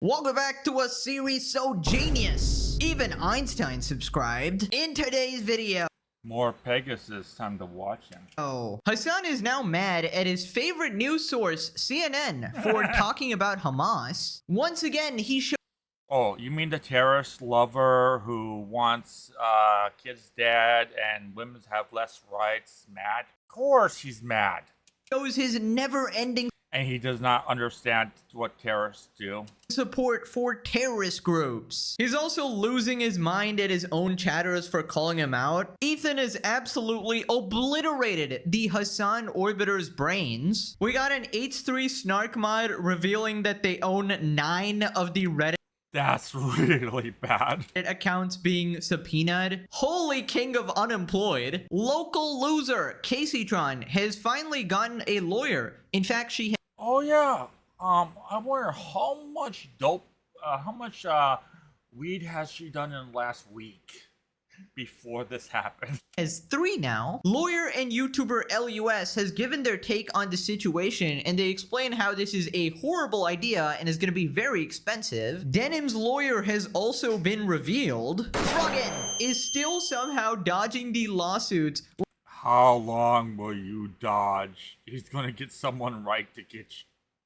Welcome back to a series so genius, even Einstein subscribed. In today's video, More Pegasus, time to watch him. Hasan is now mad at his favorite news source, CNN, for talking about Hamas. Once again, he showed Oh, you mean the terrorist lover who wants kids dead and women to have less rights mad? Of course he's mad. shows his never-ending And he does not understand what terrorists do. support for terrorist groups. He's also losing his mind at his own chatters for calling him out. Ethan has absolutely obliterated the Hasan orbiter's brains. We got an H3 snark mod revealing that they own 9 of the Reddit That's really bad. accounts being subpoenaed. Holy king of unemployed. Local loser Caseytron has finally gotten a lawyer. In fact, she Oh yeah. I wonder how much weed has she done in the last week before this happened? has 3 now. Lawyer and YouTuber LUS has given their take on the situation, and they explain how this is a horrible idea and is going to be very expensive. Denim's lawyer has also been revealed. Froggen is still somehow dodging the lawsuits. How long will you dodge? He's gonna get someone right to get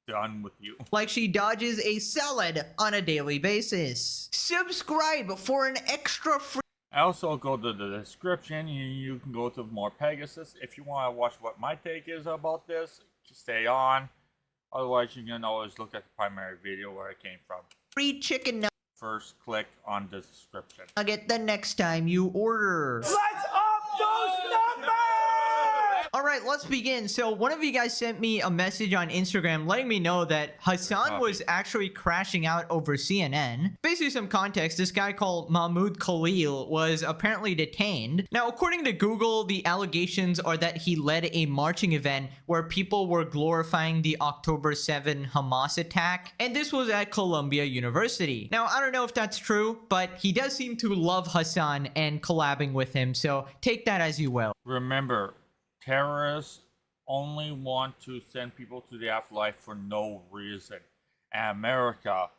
done with you. Like she dodges a salad on a daily basis. Subscribe for an extra free. I also go to the description. You can go to More Pegasus if you want to watch what my take is about this. Just stay on. Otherwise, you can always look at the primary video where it came from. Free chicken First, click on the description. nugget the next time you order. Let's up those numbers! Alright, let's begin. So one of you guys sent me a message on Instagram letting me know that Hasan was actually crashing out over CNN. Basically some context, this guy called Mahmoud Khalil was apparently detained. Now according to Google, the allegations are that he led a marching event where people were glorifying the October 7 Hamas attack, and this was at Columbia University. Now I don't know if that's true, but he does seem to love Hasan and collabing with him, so take that as you will. Remember, terrorists only want to send people to the afterlife for no reason. In America,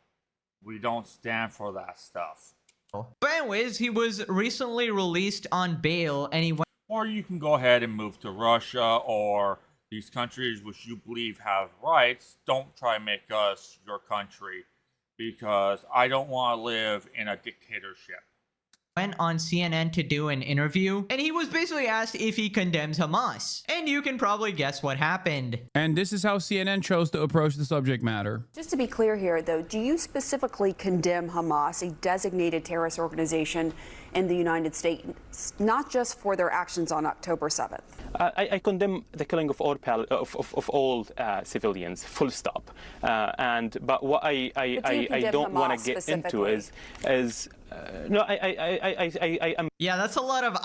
we don't stand for that stuff. But anyways, he was recently released on bail and he went Or you can go ahead and move to Russia or these countries which you believe have rights. Don't try and make us your country, because I don't want to live in a dictatorship. on CNN to do an interview, and he was basically asked if he condemns Hamas. And you can probably guess what happened. And this is how CNN chose to approach the subject matter. Just to be clear here, though, do you specifically condemn Hamas, a designated terrorist organization in the United States, not just for their actions on October 7th? I condemn the killing of all civilians, full stop. But what I don't want to get into is no, I'm. Yeah, that's a lot of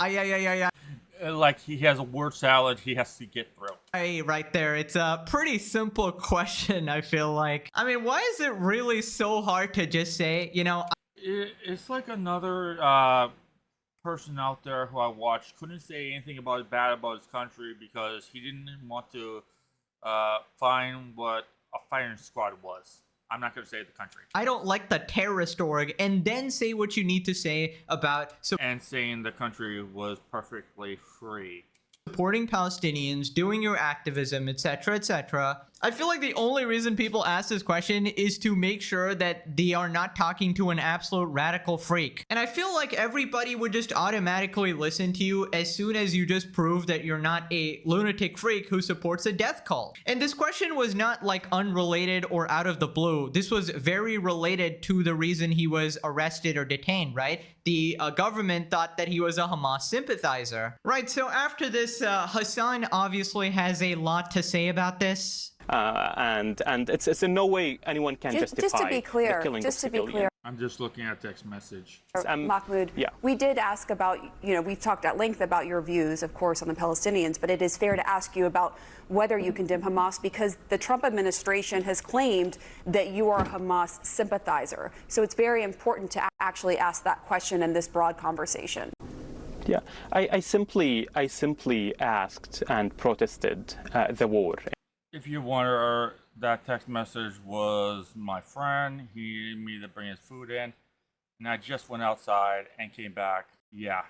Like he has a word salad he has to get through. right there. It's a pretty simple question, I feel like. I mean, why is it really so hard to just say, you know, It's like another person out there who I watched couldn't say anything bad about his country because he didn't want to find what a firing squad was. I'm not going to say the country. I don't like the terrorist org, and then say what you need to say about And saying the country was perfectly free. supporting Palestinians, doing your activism, etc., etc. I feel like the only reason people ask this question is to make sure that they are not talking to an absolute radical freak. And I feel like everybody would just automatically listen to you as soon as you just prove that you're not a lunatic freak who supports a death cult. And this question was not like unrelated or out of the blue. This was very related to the reason he was arrested or detained, right? The government thought that he was a Hamas sympathizer. Right, so after this, Hasan obviously has a lot to say about this. And it's in no way anyone can justify Just to be clear, the killing of civilians. I'm just looking at text message. Mahmoud, yeah. we did ask about, we've talked at length about your views, of course, on the Palestinians, but it is fair to ask you about whether you condemn Hamas, because the Trump administration has claimed that you are a Hamas sympathizer. So it's very important to actually ask that question in this broad conversation. Yeah, I simply asked and protested the war. If you wonder, That text message was my friend. He needed me to bring his food in, and I just went outside and came back. Yeah.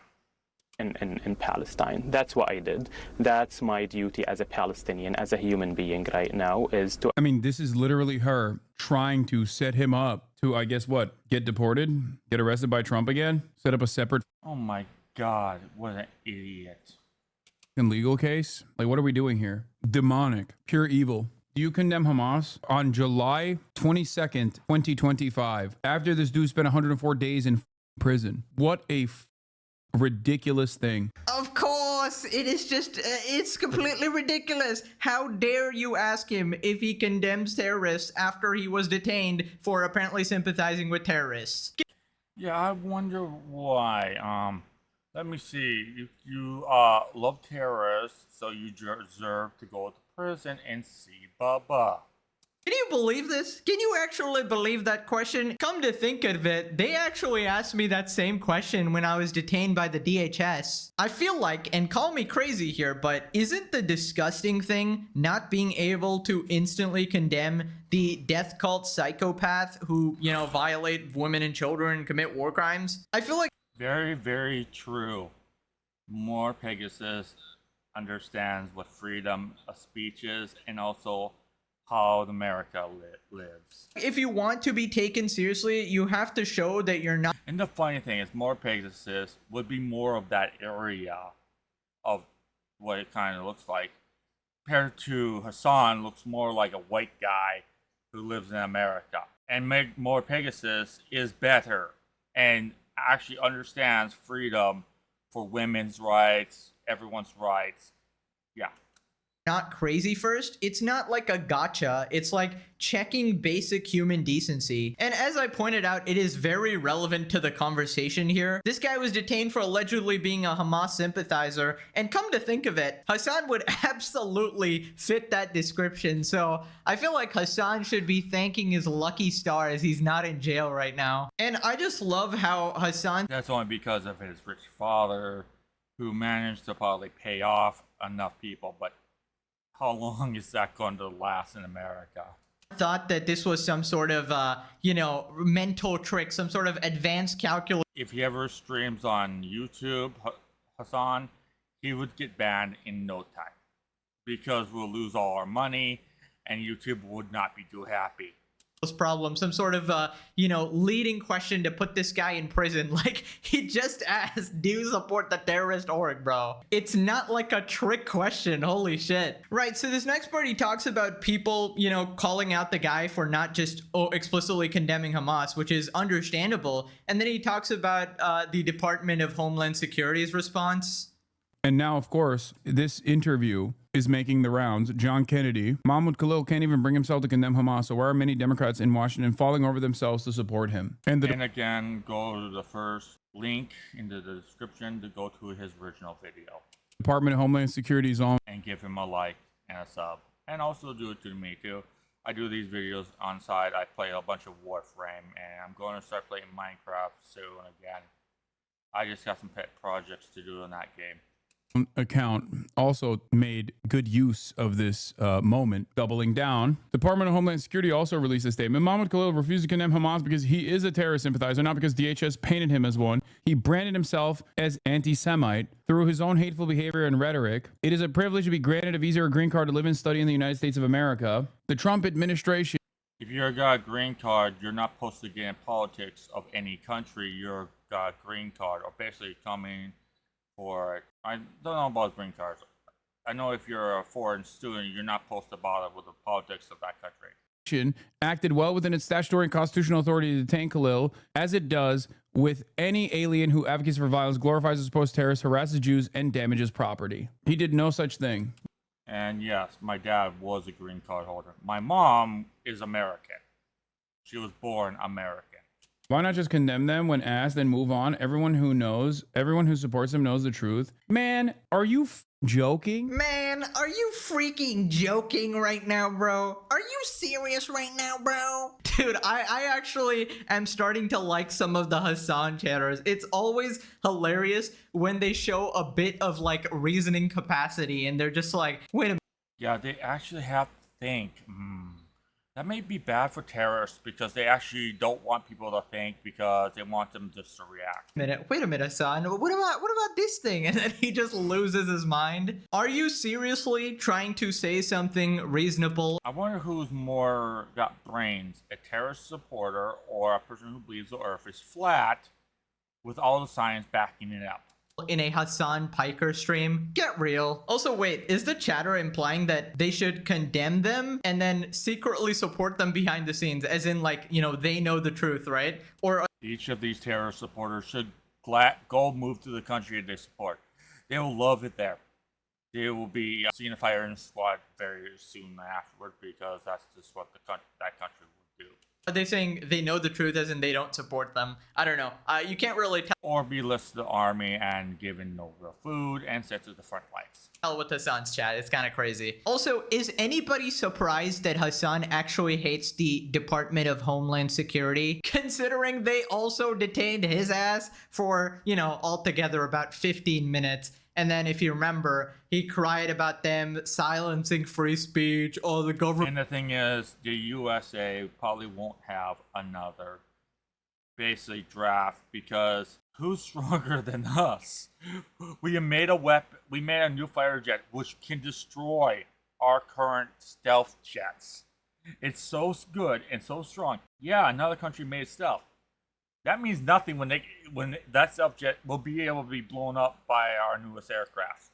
In Palestine. That's what I did. That's my duty as a Palestinian, as a human being right now, is to... I mean, this is literally her trying to set him up to, I guess, what? Get deported? Get arrested by Trump again? Set up a separate Oh my God, what an idiot. legal case? Like, what are we doing here? Demonic. Pure evil. Do you condemn Hamas? On July 22nd, 2025, after this dude spent 104 days in prison. What a ridiculous thing. Of course, it is just, it's completely ridiculous. How dare you ask him if he condemns terrorists after he was detained for apparently sympathizing with terrorists? Yeah, I wonder why. Let me see. You love terrorists, so you deserve to go to prison and see Baba. Can you believe this? Can you actually believe that question? Come to think of it, they actually asked me that same question when I was detained by the DHS. I feel like, and call me crazy here, but isn't the disgusting thing not being able to instantly condemn the death cult psychopath who, you know, violate women and children and commit war crimes? I feel like... Very, very true. More Pegasus understands what freedom of speech is, and also how America lives. if you want to be taken seriously, you have to show that you're not... And the funny thing is, more Pegasus would be more of that area of what it kind of looks like. Compared to Hasan, looks more like a white guy who lives in America. And more Pegasus is better and actually understands freedom for women's rights, everyone's rights. Yeah. not crazy first. It's not like a gotcha. It's like checking basic human decency. And as I pointed out, it is very relevant to the conversation here. This guy was detained for allegedly being a Hamas sympathizer. And come to think of it, Hasan would absolutely fit that description. So I feel like Hasan should be thanking his lucky stars he's not in jail right now. And I just love how Hasan... That's only because of his rich father, who managed to probably pay off enough people, but how long is that going to last in America? thought that this was some sort of, mental trick, some sort of advanced calculus. If he ever streams on YouTube, Hasan, he would get banned in no time because we'll lose all our money and YouTube would not be too happy. Problem, some sort of leading question to put this guy in prison. Like, he just asked, do you support the terrorist org, bro? It's not like a trick question. Holy shit. Right, so this next part, he talks about people calling out the guy for not just explicitly condemning Hamas, which is understandable. And then he talks about the Department of Homeland Security's response. And now, of course, this interview is making the rounds. John Kennedy, Mahmoud Khalil can't even bring himself to condemn Hamas. So why are many Democrats in Washington falling over themselves to support him? And again, go to the first link in the description to go to his original video. Department of Homeland Security's on. And give him a like and a sub. And also do it to me too. I do these videos on side. I play a bunch of Warframe, and I'm going to start playing Minecraft soon again. I just got some pet projects to do in that game. Account also made good use of this moment, doubling down. Department of Homeland Security also released a statement. Mahmoud Khalil refused to condemn Hamas because he is a terrorist sympathizer, not because DHS painted him as one. He branded himself as anti-Semite through his own hateful behavior and rhetoric. It is a privilege to be granted a visa or green card to live and study in the United States of America. The Trump administration... If you've got a green card, you're not supposed to get in politics of any country. You've got a green card, or basically coming for it. I don't know about green cards. I know if you're a foreign student, you're not supposed to bother with the politics of that country. Acted well within its statutory and constitutional authority to detain Khalil, as it does with any alien who advocates for violence, glorifies and supports terrorists, harasses Jews, and damages property. He did no such thing. And yes, my dad was a green card holder. My mom is American. She was born American. Why not just condemn them when asked and move on? Everyone who supports them knows the truth. Man, are you joking? Man, are you freaking joking right now, bro? Are you serious right now, bro? Dude, I actually am starting to like some of the Hasan chatters. It's always hilarious when they show a bit of like reasoning capacity and they're just like, wait a minute. Yeah, they actually have to think. That may be bad for terrorists because they actually don't want people to think because they want them just to react. Wait a minute, Hasan. What about this thing? And then he just loses his mind. Are you seriously trying to say something reasonable? I wonder who's more got brains, a terrorist supporter or a person who believes the earth is flat with all the science backing it up. In a Hasan Piker stream? Get real. Also, wait, is the chatter implying that they should condemn them and then secretly support them behind the scenes? As in, like, you know, they know the truth, right? Or each of these terrorist supporters should go move to the country they support. They will love it there. They will be seeing a firing squad very soon afterward because that's just what that country will do. are they saying they know the truth as in they don't support them? I don't know. You can't really Or be listed to the army and given no real food and sent to the front lines. tell with Hasan's chat. It's kind of crazy. Also, is anybody surprised that Hasan actually hates the Department of Homeland Security, considering they also detained his ass for, you know, altogether about 15 minutes? And then, if you remember, he cried about them silencing free speech. Oh, the government. And the thing is, the USA probably won't have another basically draft because who's stronger than us? We made a weapon. We made a new fighter jet which can destroy our current stealth jets. It's so good and so strong. Yeah, another country made stealth. That means nothing when that stealth jet will be able to be blown up by our newest aircraft.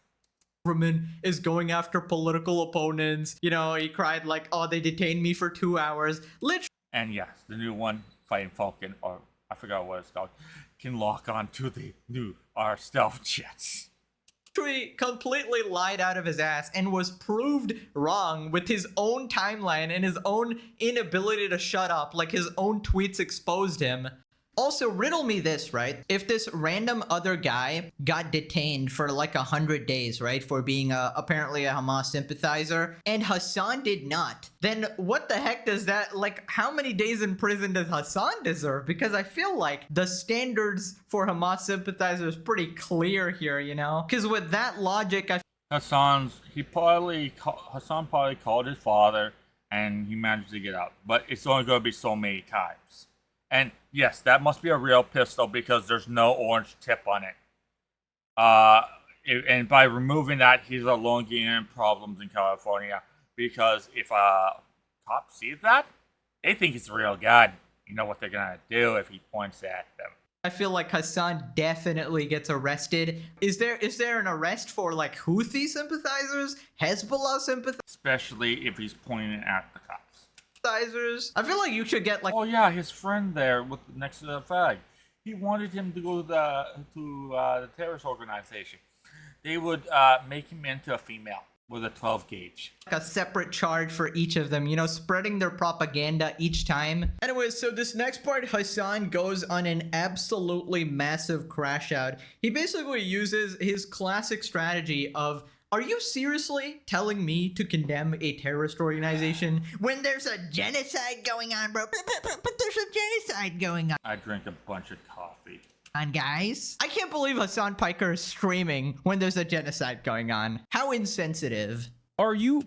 Government is going after political opponents. You know, he cried like, oh, they detained me for 2 hours. Literally. And yes, the new one, Fighting Falcon, or I forgot what it's called, can lock on to the new our stealth jets. Completely lied out of his ass and was proved wrong with his own timeline and his own inability to shut up. Like, his own tweets exposed him. Also, riddle me this, right? If this random other guy got detained for like 100 days, right, for being apparently a Hamas sympathizer, and Hasan did not, then what the heck does that, like, how many days in prison does Hasan deserve? Because I feel like the standards for Hamas sympathizers is pretty clear here, you know? Because with that logic, Hasan probably called his father, and he managed to get out. But it's only going to be so many times. And yes, that must be a real pistol because there's no orange tip on it. And by removing that, he's alone getting in problems in California. Because if a cop sees that, they think it's a real gun. You know what they're going to do if he points at them. I feel like Hasan definitely gets arrested. Is there an arrest for like Houthi sympathizers, Hezbollah sympathizers? Especially if he's pointing at the cops. I feel like you should get like. Oh yeah, his friend there next to the flag. He wanted him to go to the terrorist organization. They would make him into a female with a 12 gauge. Like a separate charge for each of them, you know, spreading their propaganda each time. Anyways, so this next part, Hasan goes on an absolutely massive crash out. He basically uses his classic strategy of, are you seriously telling me to condemn a terrorist organization when there's a genocide going on, bro? But there's a genocide going on. I drink a bunch of coffee. Guys, I can't believe Hasan Piker is streaming when there's a genocide going on. How insensitive. Are you?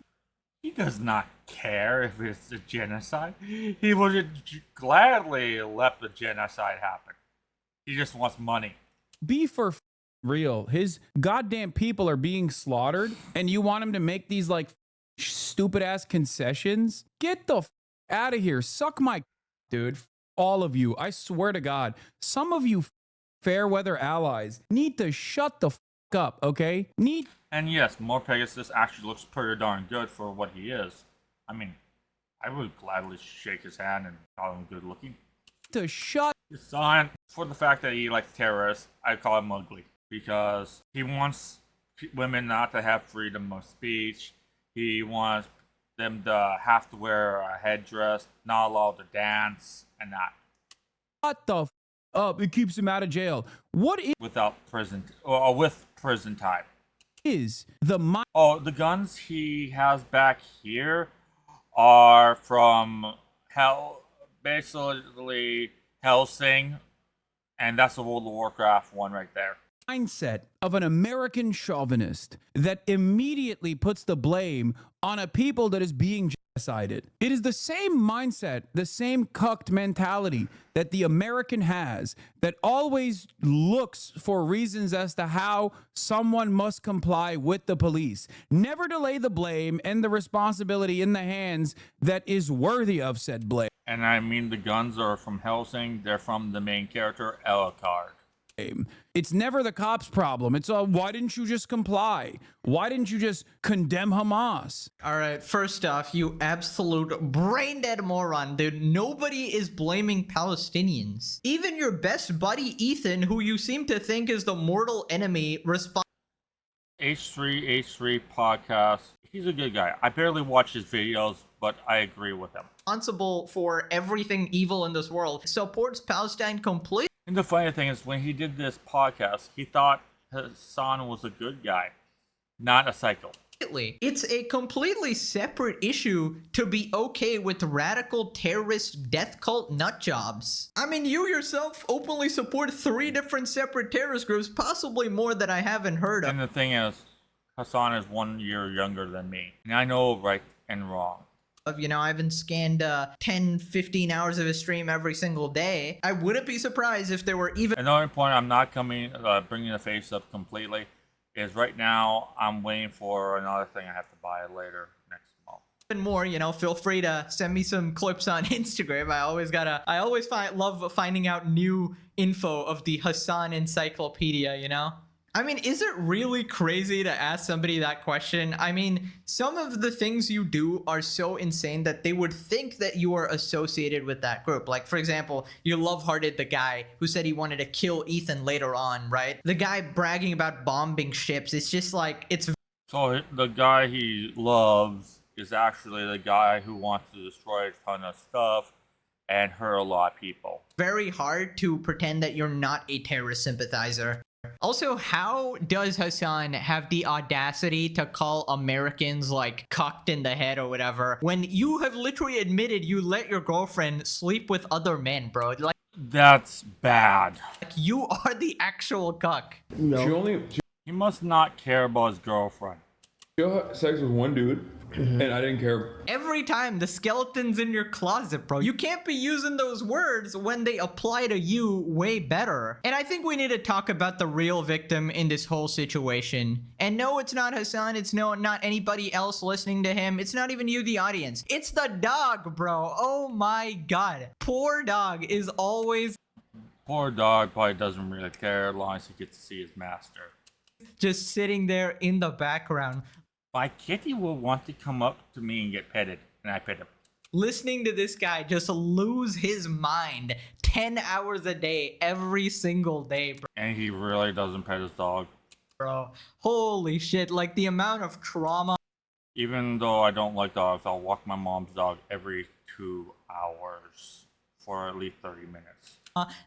He does not care if it's a genocide. He would gladly let the genocide happen. He just wants money. Be for real. His goddamn people are being slaughtered, and you want him to make these like stupid ass concessions? Get the out of here. Suck my dude. All of you. I swear to God, some of you fair weather allies need to shut the up, okay? And yes, More Pegasus actually looks pretty darn good for what he is. I mean, I would gladly shake his hand and call him good looking. To shut Hasan, for the fact that he likes terrorists, I call him ugly. Because he wants women not to have freedom of speech. He wants them to have to wear a headdress, not allowed to dance, and that. What the up? It keeps him out of jail. What is Without prison, or with prison time. The Oh, the guns he has back here are from basically Helsing, and that's the World of Warcraft one right there. mindset of an American chauvinist that immediately puts the blame on a people that is being genocided. It is the same mindset, the same cucked mentality that the American has, that always looks for reasons as to how someone must comply with the police. Never to lay the blame and the responsibility in the hands that is worthy of said blame. And I mean, the guns are from Helsing. They're from the main character, Elcard. It's never the cops' problem. It's why didn't you just comply? Why didn't you just condemn Hamas? All right, first off, you absolute brain dead moron, dude. Nobody is blaming Palestinians. Even your best buddy Ethan, who you seem to think is the mortal enemy, H3 podcast. He's a good guy. I barely watch his videos, but I agree with him. Responsible for everything evil in this world, supports Palestine completely. And the funny thing is, when he did this podcast, he thought Hasan was a good guy, not a psycho. It's a completely separate issue to be okay with radical terrorist death cult nutjobs. I mean, you yourself openly support 3 different separate terrorist groups, possibly more that I haven't heard of. And the thing is, Hasan is 1 year younger than me, and I know right and wrong. You know, I haven't scanned 10, 15 hours of his stream every single day. I wouldn't be surprised if there were even... Another point I'm not bringing the face up completely is right now I'm waiting for another thing I have to buy later next month. Even more, you know, feel free to send me some clips on Instagram. I always love finding out new info of the Hasan encyclopedia, you know? I mean, is it really crazy to ask somebody that question? I mean, some of the things you do are so insane that they would think that you are associated with that group. Like, for example, you love-hearted the guy who said he wanted to kill Ethan later on, right? The guy bragging about bombing ships. It's just like, it's... So the guy he loves is actually the guy who wants to destroy a ton of stuff and hurt a lot of people. Very hard to pretend that you're not a terrorist sympathizer. Also, how does Hasan have the audacity to call Americans like cocked in the head or whatever when you have literally admitted you let your girlfriend sleep with other men, bro? Like, that's bad. Like, you are the actual cuck. No. He must not care about his girlfriend. She had sex with one dude, and I didn't care. Every time, the skeleton's in your closet, bro. You can't be using those words when they apply to you way better. And I think we need to talk about the real victim in this whole situation. And no, it's not Hasan. It's not anybody else listening to him. It's not even you, the audience. It's the dog, bro. Oh my god. Poor dog is always... Poor dog probably doesn't really care as long as he gets to see his master. Just sitting there in the background. My kitty will want to come up to me and get petted, and I pet him. Listening to this guy just lose his mind 10 hours a day, every single day, bro. And he really doesn't pet his dog. Bro, holy shit, like the amount of trauma. Even though I don't like dogs, I'll walk my mom's dog every 2 hours for at least 30 minutes.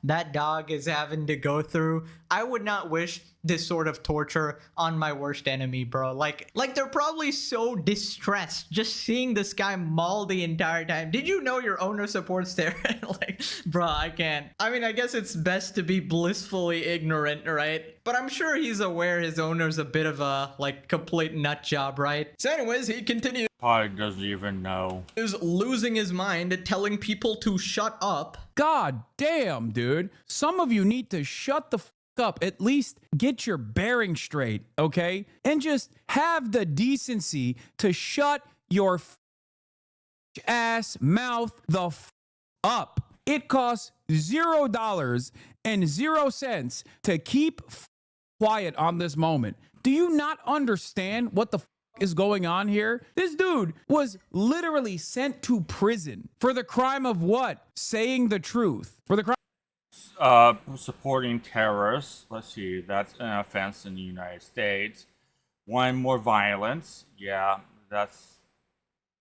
That dog is having to go through. I would not wish this sort of torture on my worst enemy, bro. Like they're probably so distressed just seeing this guy maul the entire time. Did you know your owner supports terror? Like, bro, I can't. I mean, I guess it's best to be blissfully ignorant, right? But I'm sure he's aware his owner's a bit of a, like, complete nut job, right? So anyways, he continues. Probably doesn't even know. Is losing his mind at telling people to shut up. God damn, dude. Some of you need to shut the f up. At least get your bearing straight, okay? And just have the decency to shut your ass mouth the f up. It costs $0 and 0 cents to keep quiet on this moment. Do you not understand what the is going on here? This dude was literally sent to prison for the crime of what? Saying the truth. For the crime supporting terrorists. Let's see, that's an offense in the United States. One more violence. Yeah, that's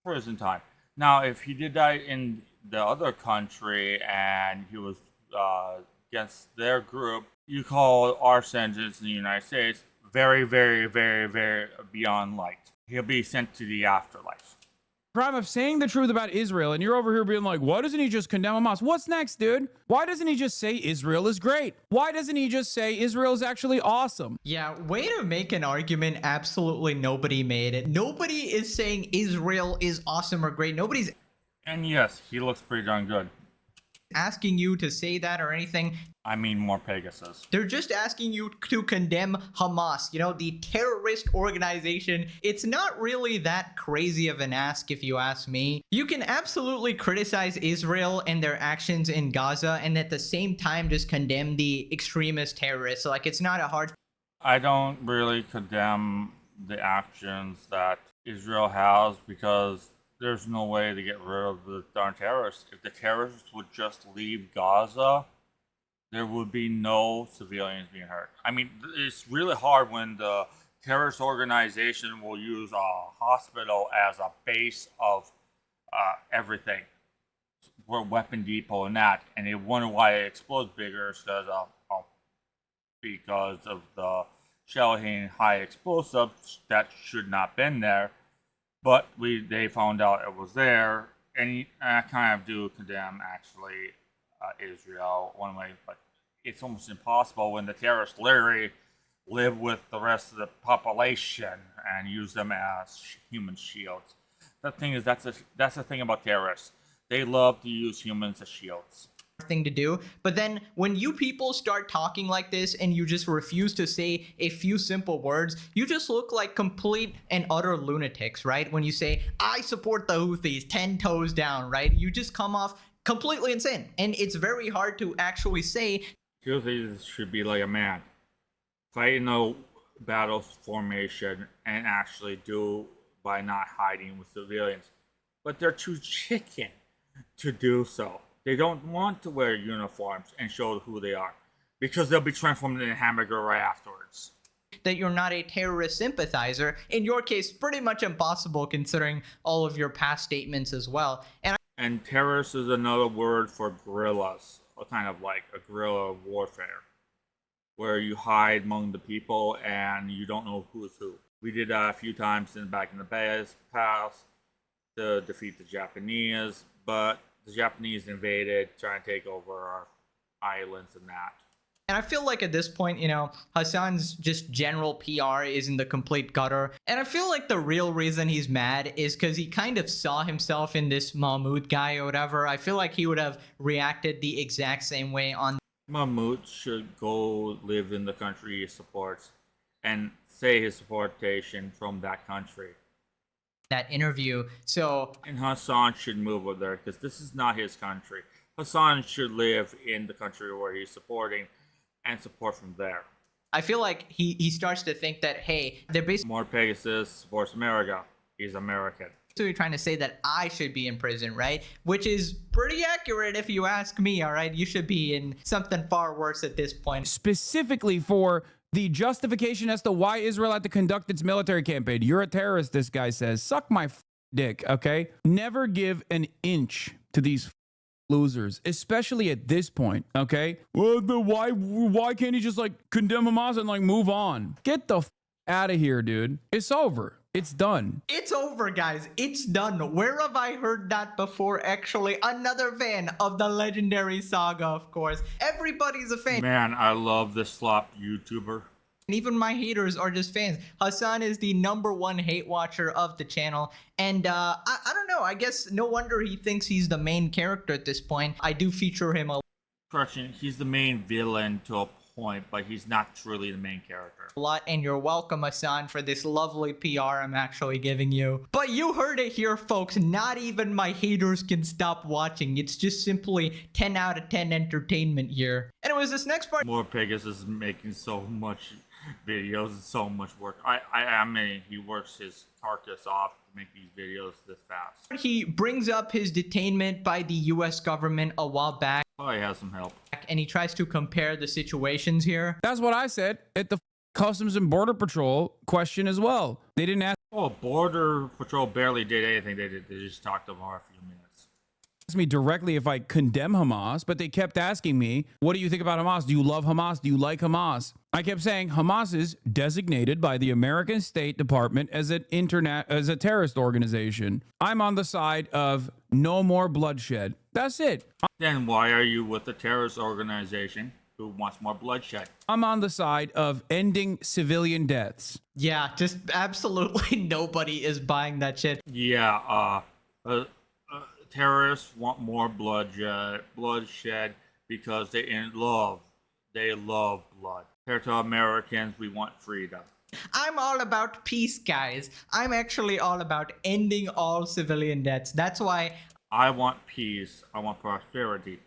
prison time. Now, if he did that in the other country and he was against their group, you call our sentence in the United States very, very, very, very beyond light. He'll be sent to the afterlife. crime of saying the truth about Israel, and you're over here being like, why doesn't he just condemn Hamas? What's next, dude? Why doesn't he just say Israel is great? Why doesn't he just say Israel is actually awesome? Yeah, way to make an argument absolutely nobody made it. Nobody is saying Israel is awesome or great. Nobody's And yes, he looks pretty darn good. asking you to say that or anything. I mean, more Pegasus. They're just asking you to condemn Hamas, you know, the terrorist organization. It's not really that crazy of an ask if you ask me. You can absolutely criticize Israel and their actions in Gaza and at the same time just condemn the extremist terrorists. Like, it's not a hard... I don't really condemn the actions that Israel has because there's no way to get rid of the darn terrorists. If the terrorists would just leave Gaza, there would be no civilians being hurt. I mean, it's really hard when the terrorist organization will use a hospital as a base of everything. We're weapon depot and that, and they wonder why it explodes bigger because of the shell hitting high explosives that should not been there. But they found out it was there, and I kind of do condemn actually Israel one way, but it's almost impossible when the terrorists literally live with the rest of the population and use them as human shields. The thing is, that's the thing about terrorists. They love to use humans as shields. Thing to do. But then when you people start talking like this and you just refuse to say a few simple words, you just look like complete and utter lunatics, right? When you say, I support the Houthis, 10 toes down, right? You just come off completely insane. And it's very hard to actually say. Houthis should be like a man. Fight in a battle formation and actually do by not hiding with civilians. But they're too chicken to do so. They don't want to wear uniforms and show who they are because they'll be transformed into a hamburger right afterwards. That you're not a terrorist sympathizer. In your case, pretty much impossible considering all of your past statements as well. And terrorist is another word for guerrillas, kind of like a guerrilla warfare, where you hide among the people and you don't know who's who. We did that a few times back in the past to defeat the Japanese, but the Japanese invaded, trying to take over our islands and that. And I feel like at this point, you know, Hasan's just general PR is in the complete gutter. And I feel like the real reason he's mad is because he kind of saw himself in this Mahmoud guy or whatever. I feel like he would have reacted the exact same way on... Mahmoud should go live in the country he supports and say his supportation from that country. That interview. So, and Hasan should move over there because this is not his country. Hasan should live in the country where he's supporting and support from there. I feel like he starts to think that, hey, they're basically... More Pegasus supports America. He's American. So you're trying to say that I should be in prison, right? Which is pretty accurate if you ask me, all right? You should be in something far worse at this point. Specifically for the justification as to why Israel had to conduct its military campaign. You're a terrorist, this guy says. Suck my dick, okay? Never give an inch to these losers, especially at this point, okay? Well, why can't he just like condemn Hamas and like move on? Get the out of here, dude. It's over. It's done. It's over, guys. It's done. Where have I heard that before? Actually, another fan of the legendary saga, of course. Everybody's a fan. Man, I love this slop YouTuber. And even my haters are just fans. Hasan is the #1 hate watcher of the channel. And I don't know. I guess no wonder he thinks he's the main character at this point. I do feature him a Correction, he's the main villain to a point, but he's not truly the main character. lot, and you're welcome, Hasan, for this lovely PR I'm actually giving you. But you heard it here, folks. Not even my haters can stop watching. It's just simply 10 out of 10 entertainment here. Anyways, this next part... More Pegasus is making so much videos and so much work. I mean, he works his carcass off to make these videos this fast. He brings up his detainment by the US government a while back. Oh, he has some help. And he tries to compare the situations here. That's what I said at the Customs and Border Patrol question as well. They didn't ask Oh, Border Patrol barely did anything. They just talked to him for a few minutes. me directly if I condemn Hamas, but they kept asking me, what do you think about Hamas? Do you love Hamas? Do you like Hamas? I kept saying Hamas is designated by the American State Department as a terrorist organization. I'm on the side of no more bloodshed. That's it. Then why are you with the terrorist organization who wants more bloodshed? I'm on the side of ending civilian deaths. Yeah, just absolutely nobody is buying that shit. Yeah, terrorists want more bloodshed because they love blood. Compared to Americans, we want freedom. I'm all about peace, guys. I'm actually all about ending all civilian deaths. That's why I want peace. I want prosperity.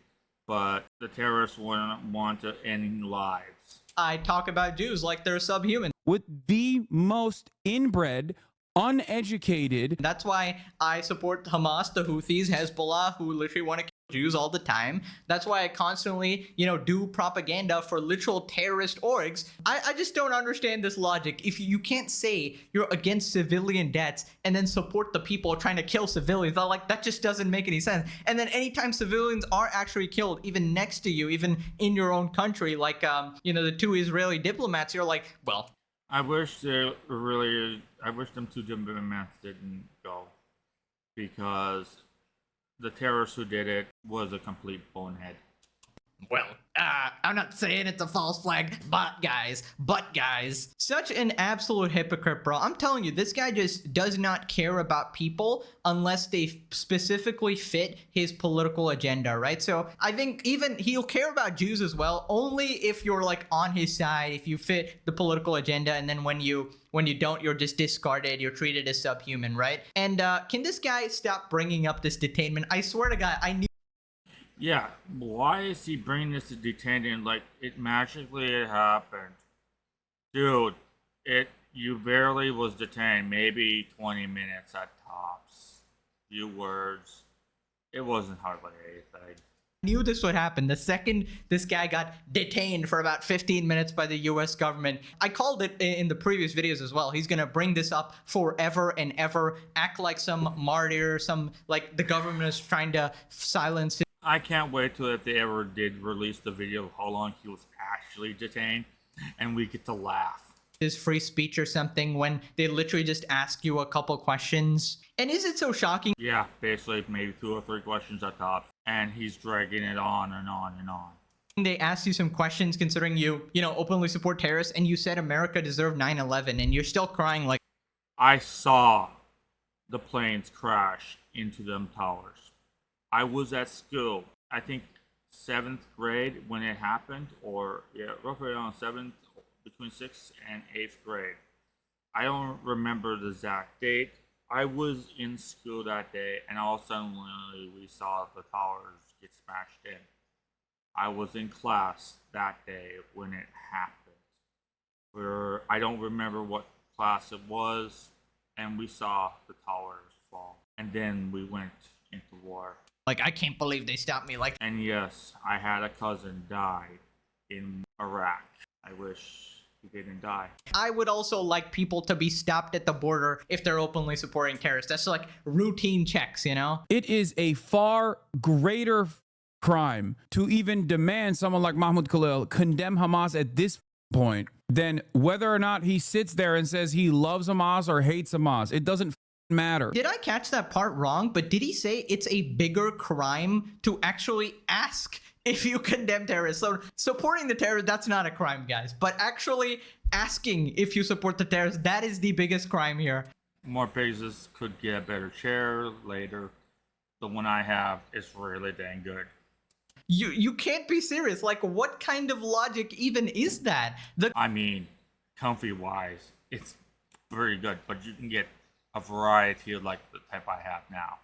But the terrorists want to end lives. I talk about Jews like they're subhuman. With the most inbred, uneducated. That's why I support Hamas, the Houthis, Hezbollah, who literally want to kill Jews all the time. That's why I constantly, do propaganda for literal terrorist orgs. I just don't understand this logic. If you can't say you're against civilian deaths and then support the people trying to kill civilians, that just doesn't make any sense. And then anytime civilians are actually killed, even next to you, even in your own country, like, the two Israeli diplomats, you're like, well, I wish them two diplomats didn't go, because the terrorist who did it was a complete bonehead. Well, I'm not saying it's a false flag, but guys, such an absolute hypocrite, bro. I'm telling you, this guy just does not care about people unless they specifically fit his political agenda, right? So I think even he'll care about Jews as well, only if you're like on his side, if you fit the political agenda, and then when you don't, you're just discarded, you're treated as subhuman, right? And can this guy stop bringing up this detainment? I swear to God, I knew. Yeah, why is he bringing this to detention like it magically happened? Dude, you barely was detained, maybe 20 minutes at tops. Few words. It wasn't hardly anything. Knew this would happen the second this guy got detained for about 15 minutes by the US government. I called it in the previous videos as well. He's gonna bring this up forever and ever, act like some martyr, like the government is trying to silence him. I can't wait till if they ever did release the video of how long he was actually detained, and we get to laugh. His free speech or something when they literally just ask you a couple questions. And is it so shocking? Yeah, basically maybe 2 or 3 questions at top, and he's dragging it on and on and on. They asked you some questions considering you openly support terrorists, and you said America deserved 9/11, and you're still crying like, I saw the planes crash into them towers. I was at school, I think 7th grade when it happened, or roughly around 7th, between 6th and 8th grade. I don't remember the exact date. I was in school that day, and all of a sudden we saw the towers get smashed in. I was in class that day when it happened. I don't remember what class it was, and we saw the towers fall. And then we went into war. Like, I can't believe they stopped me. Like, and yes, I had a cousin die in Iraq. I wish he didn't die. I would also like people to be stopped at the border if they're openly supporting terrorists. That's like routine checks, It is a far greater crime to even demand someone like Mahmoud Khalil condemn Hamas at this point than whether or not he sits there and says he loves Hamas or hates Hamas. It doesn't matter. Did I catch that part wrong? But did he say it's a bigger crime to actually ask if you condemn terrorists? So supporting the terrorists, that's not a crime, guys. But actually asking if you support the terrorists, that is the biggest crime here. More pages could get a better chair later. The one I have is really dang good. You can't be serious. Like, what kind of logic even is that? I mean, comfy wise, it's very good, but you can get a variety of like the type I have now.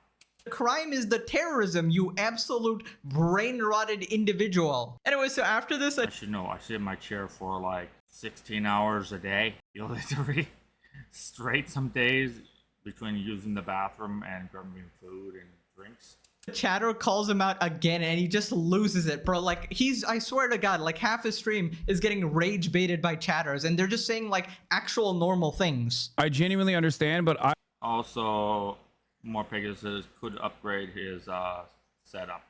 The crime is the terrorism, you absolute brain-rotted individual. Anyway, so after this, I should know, I sit in my chair for like 16 hours a day. You literally straight some days between using the bathroom and grabbing food and drinks. Chatter calls him out again and he just loses it, bro. Like, I swear to God, like half his stream is getting rage baited by chatters and they're just saying like actual normal things. I genuinely understand, but also, more Pegasus could upgrade his set up.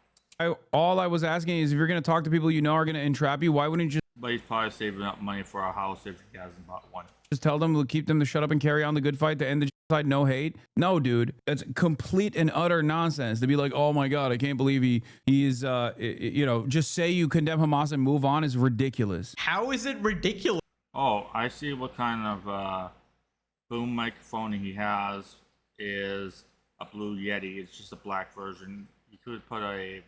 All I was asking is if you're going to talk to people you know are going to entrap you, why wouldn't you But he's probably saving up money for a house if he hasn't bought one. just tell them, keep them to shut up and carry on the good fight to end the fight, no hate? No, dude, that's complete and utter nonsense to be like, oh my God, I can't believe he is, you know, just say you condemn Hamas and move on is ridiculous. How is it ridiculous? Oh, I see what kind of boom microphone he has is a Blue Yeti. It's just a black version. You could put a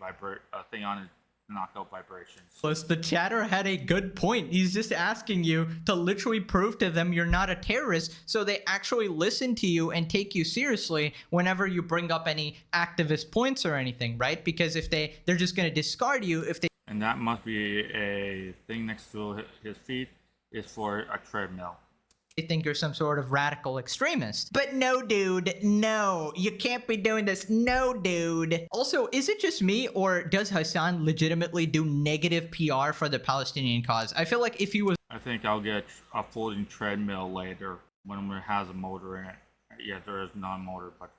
thing on it to knock out vibrations. Plus, the chatter had a good point. He's just asking you to literally prove to them you're not a terrorist, so they actually listen to you and take you seriously whenever you bring up any activist points or anything, right? Because if they're just going to discard you if they... And that must be a thing next to his feet is for a treadmill. They think you're some sort of radical extremist. But no, dude, no, you can't be doing this. No, dude. Also, is it just me, or does Hasan legitimately do negative PR for the Palestinian cause? I feel like if he was... I think I'll get a folding treadmill later when it has a motor in it. Yeah, there is non-motor, but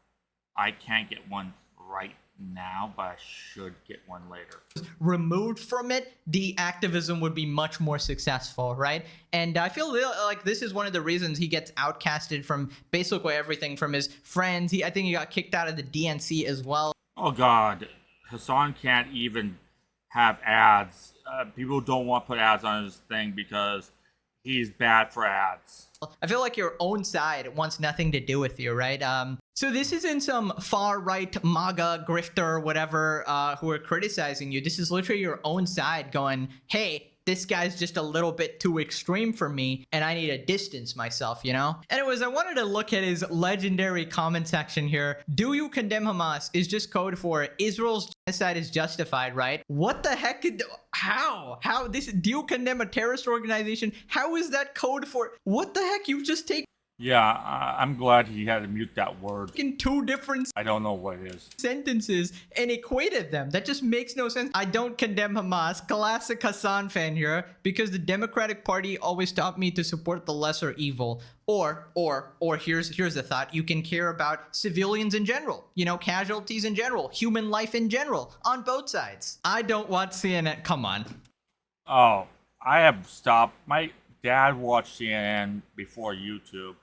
I can't get one right now, but I should get one later. Removed from it, the activism would be much more successful, right? And I feel like this is one of the reasons he gets outcasted from basically everything, from his friends. I think he got kicked out of the DNC as well. Oh God, Hasan can't even have ads. People don't want to put ads on his thing because he's bad for ads. I feel like your own side wants nothing to do with you, right? So this isn't some far-right MAGA grifter or whatever who are criticizing you. This is literally your own side going, hey, this guy's just a little bit too extreme for me, and I need to distance myself, you know? Anyways, I wanted to look at his legendary comment section here. Do you condemn Hamas is just code for Israel's genocide is justified, right? What the heck? How? Do you condemn a terrorist organization? How is that code for... What the heck? You've just taken... Yeah, I'm glad he had to mute that word. In two different I don't know what it is. sentences and equated them. That just makes no sense. I don't condemn Hamas. Classic Hasan fan here, because the Democratic Party always taught me to support the lesser evil. Or here's the thought. You can care about civilians in general, you know, casualties in general, human life in general, on both sides. I don't watch CNN. Come on. Oh, I have stopped. My dad watched CNN before YouTube.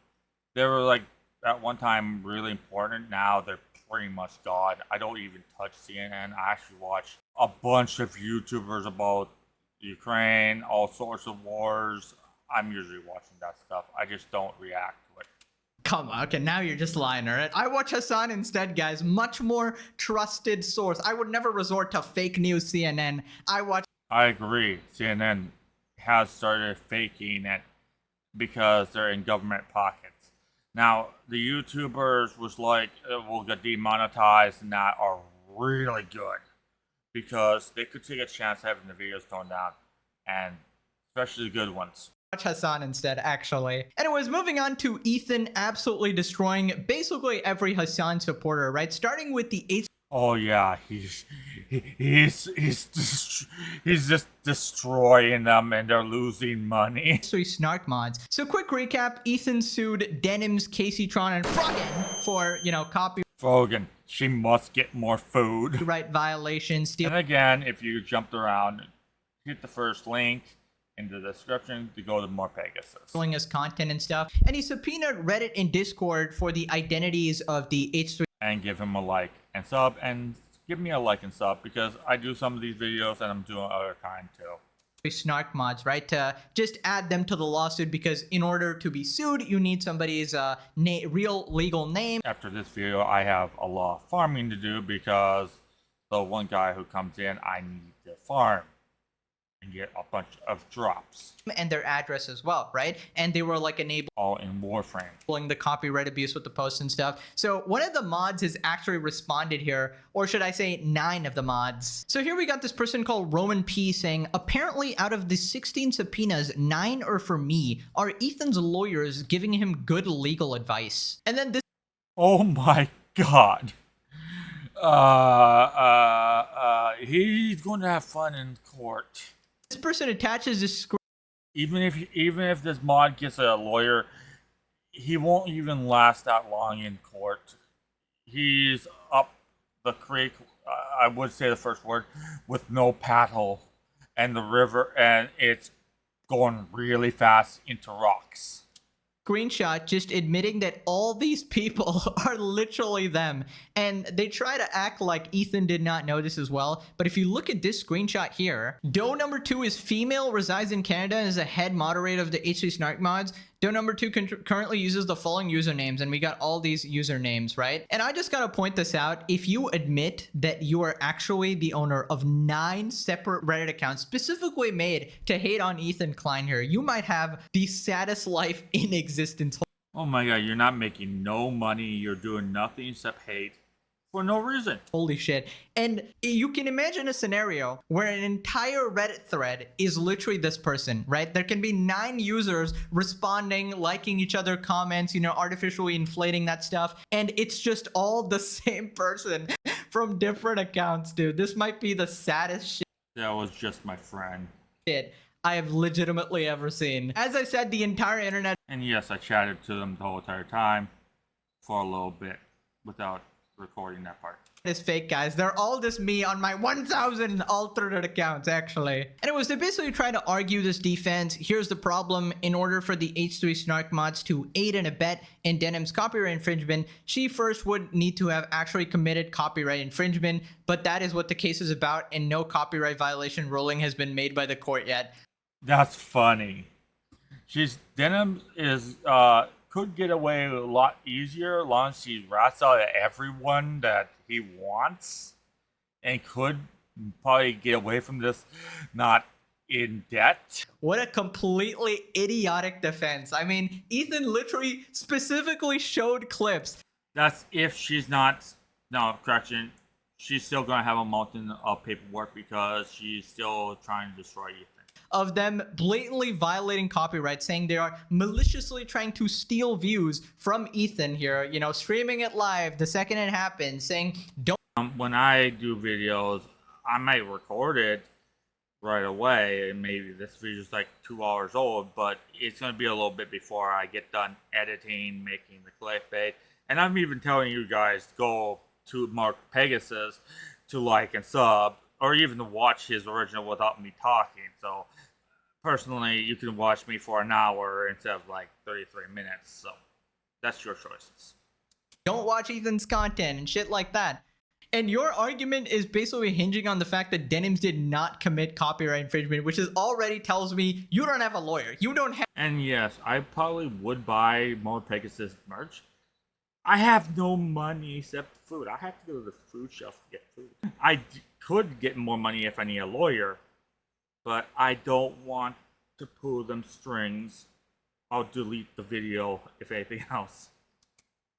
They were like at one time really important. Now they're pretty much gone. I don't even touch CNN. I actually watch a bunch of YouTubers about Ukraine, all sorts of wars. I'm usually watching that stuff. I just don't react to it. Come on, okay, now you're just lying, alright? I watch Hasan instead, guys. Much more trusted source. I would never resort to fake news CNN. I agree. CNN has started faking it because they're in government pockets. Now, the YouTubers was like, will get demonetized and that are really good because they could take a chance having the videos toned down, and especially the good ones. Watch Hasan instead, actually. Anyways, moving on to Ethan absolutely destroying basically every Hasan supporter, right? Starting with the 8th. Oh yeah, he's just destroying them and they're losing money. Snark mods. So quick recap, Ethan sued Denims, Caseytron, and Froggen for, you know, copyright Froggen, she must get more food. violations, And again, if you jumped around, hit the first link in the description to go to more Pegasus. stealing his content and stuff. And he subpoenaed Reddit and Discord for the identities of the H3 and give him a like and sub, and give me a like and sub because I do some of these videos and I'm doing other kind too. snark mods, right? To just add them to the lawsuit, because in order to be sued, you need somebody's real legal name. After this video, I have a lot of farming to do because the one guy who comes in, I need to farm and get a bunch of drops. And their address as well, right? And they were like all in Warframe. The copyright abuse with the posts and stuff. So one of the mods has actually responded here, or should I say 9 of the mods. So here we got this person called Roman P saying, apparently out of the 16 subpoenas, 9 are for me. Are Ethan's lawyers giving him good legal advice? And then this... Oh my God. He's going to have fun in court. This person attaches this screen. Even if this mod gets a lawyer, he won't even last that long in court. He's up the creek I would say the first word, with no paddle, and the river, and it's going really fast into rocks. Screenshot just admitting that all these people are literally them, and they try to act like Ethan did not know this as well. But if you look at this screenshot here, Doe number 2 is female, resides in Canada, and is a head moderator of the H3 Snark mods. Doe number 2 currently uses the following usernames, and we got all these usernames, right? And I just gotta point this out. If you admit that you are actually the owner of 9 separate Reddit accounts specifically made to hate on Ethan Klein here, you might have the saddest life in existence. Oh my god, you're not making no money, you're doing nothing except hate for no reason. Holy shit. And you can imagine a scenario where an entire Reddit thread is literally this person, right? There can be 9 users responding, liking each other comments, you know, artificially inflating that stuff. And it's just all the same person from different accounts, dude. This might be the saddest shit. That was just my friend. I have legitimately ever seen. As I said, the entire internet. And yes, I chatted to them the whole entire time for a little bit without recording that part. Is fake, guys. They're all just me on my 1,000 alternate accounts, actually. Anyways, they basically try to argue this defense. Here's the problem. In order for the H3 Snark mods to aid and abet in Denim's copyright infringement, she first would need to have actually committed copyright infringement, but that is what the case is about, and no copyright violation ruling has been made by the court yet. That's funny. Denim is could get away a lot easier as long as he rats out at everyone that he wants, and could probably get away from this not in debt. What a completely idiotic defense. I mean, Ethan literally specifically showed clips. That's if she's not, no, correction, she's still going to have a mountain of paperwork because she's still trying to destroy Ethan. Of them blatantly violating copyright, saying they are maliciously trying to steal views from Ethan here, you know, streaming it live the second it happens, saying don't. When I do videos, I might record it right away, and maybe this video is like 2 hours old, but it's going to be a little bit before I get done editing, making the clickbait. And I'm even telling you guys to go to Mark Pegasus to like and sub, or even to watch his original without me talking. So personally, you can watch me for an hour instead of like 33 minutes. So that's your choices. Don't watch Ethan's content and shit like that. And your argument is basically hinging on the fact that Denims did not commit copyright infringement, which is already tells me you don't have a lawyer. You don't have. And yes, I probably would buy more Pegasus merch. I have no money except food. I have to go to the food shelf to get food. I could get more money if I need a lawyer, but I don't want to pull them strings. I'll delete the video if anything else.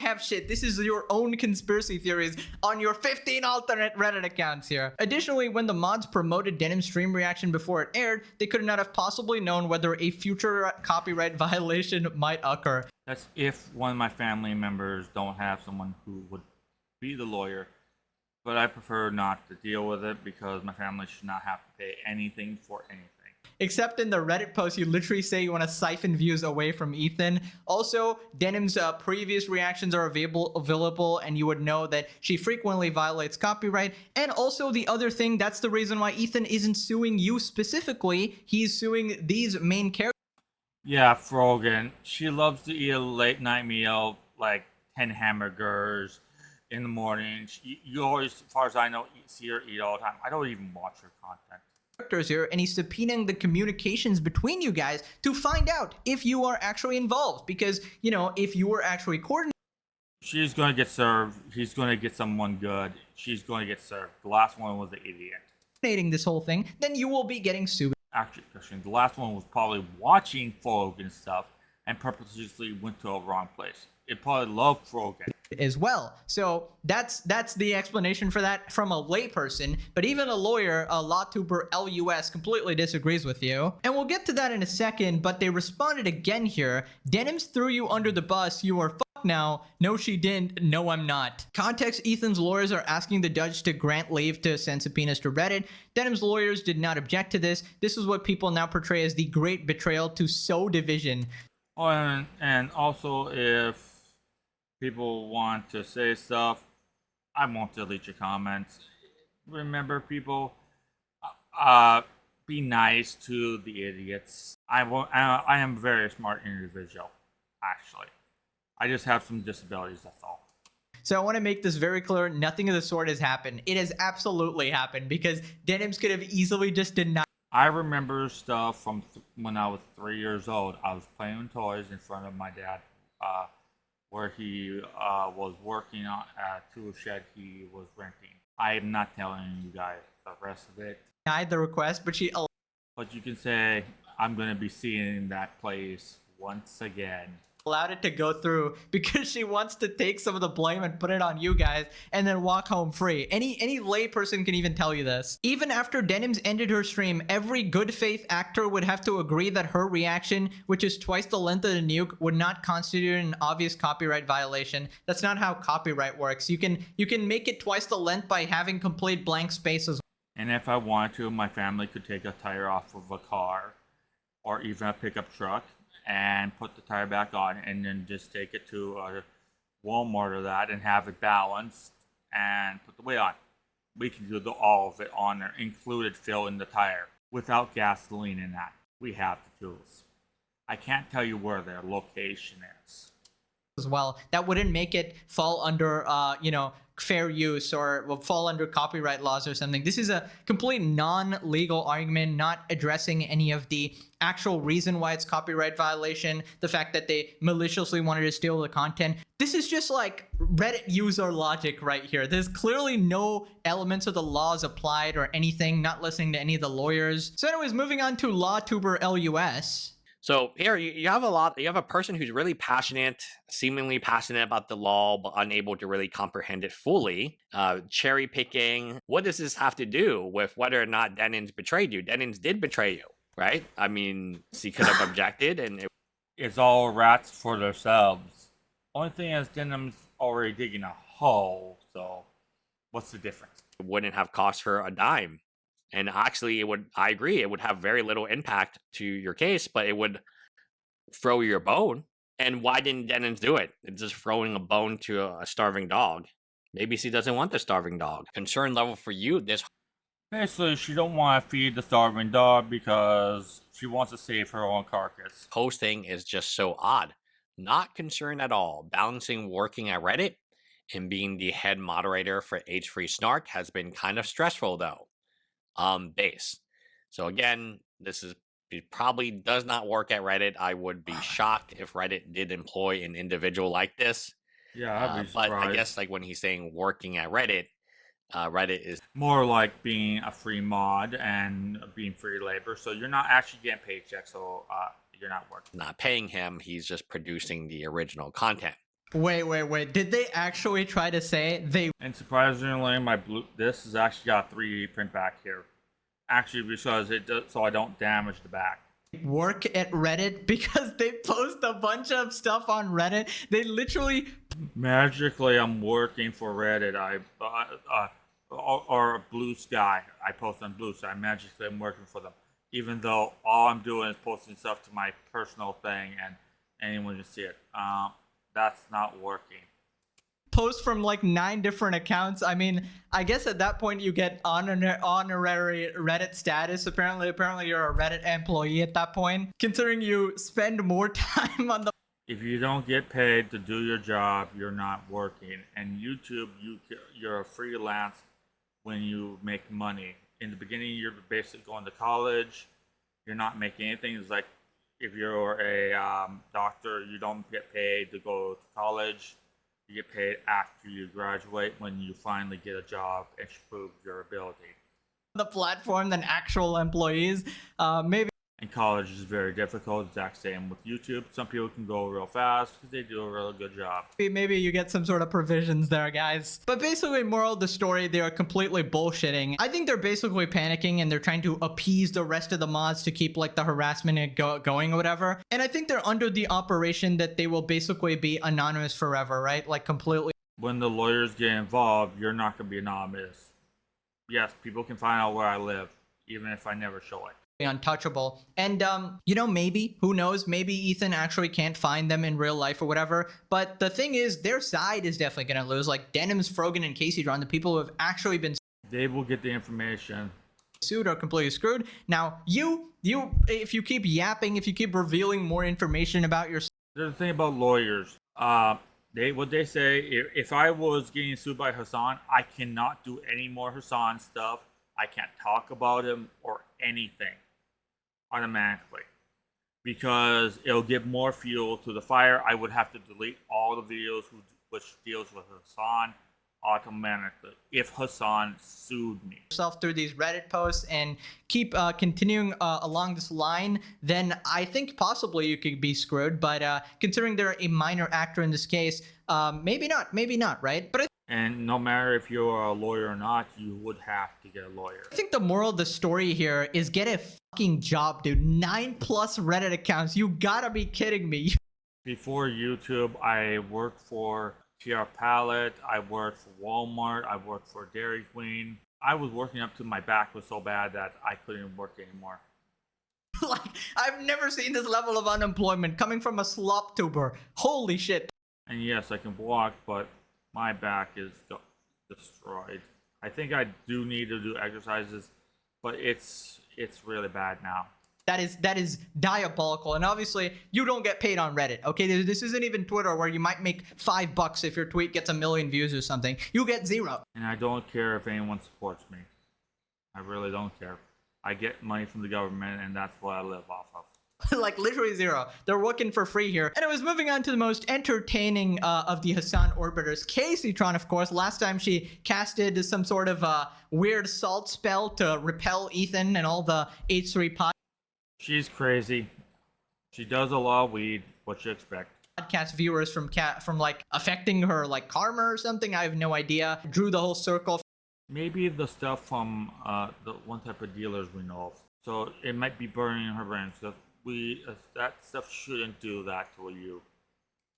Have shit. This is your own conspiracy theories on your 15 alternate Reddit accounts here. Additionally, when the mods promoted Denim's stream reaction before it aired, they could not have possibly known whether a future copyright violation might occur. That's if one of my family members don't have someone who would be the lawyer, but I prefer not to deal with it because my family should not have to pay anything for anything. Except in the Reddit post, you literally say you want to siphon views away from Ethan. Also, Denim's previous reactions are available, and you would know that she frequently violates copyright. And also, the other thing, that's the reason why Ethan isn't suing you specifically. He's suing these main characters. Yeah, Frogan. She loves to eat a late night meal, like 10 hamburgers in the morning. You always, as far as I know, see her eat all the time. I don't even watch her content. Here, and he's subpoenaing the communications between you guys to find out if you are actually involved, because, you know, if you were actually coordinating. She's going to get served. He's going to get someone good. She's going to get served. The last one was the idiot. This whole thing, then you will be getting sued. Actually, Christian, the last one was probably watching Frogan stuff and purposely went to a wrong place. It probably loved Frogan as well. So that's the explanation for that from a layperson. But even a lawyer, a LawTuber LUS, completely disagrees with you. And we'll get to that in a second, but they responded again here. Denims threw you under the bus. You are fucked now. No, she didn't. No, I'm not. Context: Ethan's lawyers are asking the judge to grant leave to send subpoenas to Reddit. Denim's lawyers did not object to this. This is what people now portray as the great betrayal to sow division. Oh, and also, if people want to say stuff, I won't delete your comments. Remember, people, be nice to the idiots. I am a very smart individual, actually. I just have some disabilities, that's all. So I want to make this very clear. Nothing of the sort has happened. It has absolutely happened because Denims could have easily just denied. I remember stuff from when I was 3 years old. I was playing with toys in front of my dad, where he was working on a tool shed he was renting. I am not telling you guys the rest of it. Denied the request, but she But you can say I'm going to be seeing that place once again. allowed it to go through because she wants to take some of the blame and put it on you guys and then walk home free. Any layperson can even tell you this. Even after Denims ended her stream, every good faith actor would have to agree that her reaction, which is twice the length of the nuke, would not constitute an obvious copyright violation. That's not how copyright works. You can make it twice the length by having complete blank spaces. And if I wanted to, my family could take a tire off of a car or even a pickup truck and put the tire back on and then just take it to a Walmart or that and have it balanced and put the weight on. We can do all of it on there, included fill in the tire without gasoline in that. We have the tools. I can't tell you where their location is. As well, that wouldn't make it fall under fair use or will fall under copyright laws or something. This is a complete non-legal argument, not addressing any of the actual reason why it's copyright violation, the fact that they maliciously wanted to steal the content. This is just like Reddit user logic right here. There's clearly no elements of the laws applied or anything, not listening to any of the lawyers. So anyways, moving on to LawTuber LUS. So here you have a person who's really passionate, seemingly passionate about the law, but unable to really comprehend it fully. Cherry picking. What does this have to do with whether or not Denims betrayed you? Denims did betray you, right? I mean, she could have objected, and It's all rats for themselves. Only thing is, Denim's already digging a hole, so what's the difference? it wouldn't have cost her a dime. And actually, I agree, it would have very little impact to your case, but it would throw your bone. And why didn't Denims do it? It's just throwing a bone to a starving dog. Maybe she doesn't want the starving dog. Concern level for you, this Basically, she don't want to feed the starving dog because she wants to save her own carcass. posting is just so odd. Not concerned at all. Balancing working at Reddit and being the head moderator for H3 Snark has been kind of stressful, though. Base. So again, it probably does not work at Reddit. I would be shocked if Reddit did employ an individual like this. Yeah, I'd be But surprised. I guess like when he's saying working at Reddit, Reddit is More like being a free mod and being free labor, so you're not actually getting paychecks, so you're not working. not paying him. He's just producing the original content. Wait. Did they actually try to say they And surprisingly, this has actually got 3D print back here. Actually, because it does, so I don't damage the back. work at Reddit? Because they post a bunch of stuff on Reddit. They literally Magically, I'm working for Reddit. Or Blue Sky. I post on Blue Sky. Magically, I'm working for them. Even though all I'm doing is posting stuff to my personal thing and anyone can see it. That's not working. post from like 9 different accounts. I mean, I guess at that point you get honorary Reddit status. Apparently you're a Reddit employee at that point, considering you spend more time on the If you don't get paid to do your job, you're not working. And YouTube, you're a freelance when you make money. In the beginning, you're basically going to college. You're not making anything. It's like if you're a doctor, you don't get paid to go to college. You get paid after you graduate when you finally get a job and prove your ability. platform than actual employees. Maybe And college is very difficult. Exact same with YouTube. Some people can go real fast because they do a really good job. maybe you get some sort of provisions there, guys. But basically, moral of the story, they are completely bullshitting. I think they're basically panicking and they're trying to appease the rest of the mods to keep like the harassment going or whatever. And I think they're under the operation that they will basically be anonymous forever, right? Like completely When the lawyers get involved, you're not going to be anonymous. Yes, people can find out where I live, even if I never show it. untouchable. And maybe, who knows, maybe Ethan actually can't find them in real life or whatever. But the thing is, their side is definitely gonna lose. Like Denims, Frogan, and Casey Drawn, the people who have actually been They will get the information. Sued are completely screwed. Now, if you keep yapping, if you keep revealing more information about yourself. There's the thing about lawyers. What they say, if I was getting sued by Hasan, I cannot do any more Hasan stuff. I can't talk about him or anything automatically, because it'll give more fuel to the fire. I would have to delete all the videos which deals with Hasan automatically if Hasan sued me. Yourself through these Reddit posts and keep continuing along this line, then I think possibly you could be screwed. But considering they're a minor actor in this case, maybe not, right? But And no matter if you're a lawyer or not, you would have to get a lawyer. I think the moral of the story here is get a fucking job, dude. 9+ Reddit accounts. You gotta be kidding me. Before YouTube, I worked for PR Palette, I worked for Walmart, I worked for Dairy Queen. I was working up to my back was so bad that I couldn't work anymore. Like, I've never seen this level of unemployment coming from a slop tuber. Holy shit. And yes, I can walk, but my back is destroyed. I think I do need to do exercises, but it's really bad now. That is diabolical, and obviously you don't get paid on Reddit. Okay, this isn't even Twitter where you might make $5 if your tweet gets 1 million views or something. You get 0. And I don't care if anyone supports me. I really don't care. I get money from the government, and that's what I live off of. Like literally 0. They're working for free here. And it was moving on to the most entertaining of the Hasan orbiters. Caseytron, of course. Last time she casted some sort of weird salt spell to repel Ethan and all the H3 pod. She's crazy. She does a lot of weed. What you expect? Podcast viewers from like affecting her like karma or something. I have no idea. Drew the whole circle. Maybe the stuff from the one type of dealers we know of. So it might be burning her brain. So that stuff shouldn't do that to you.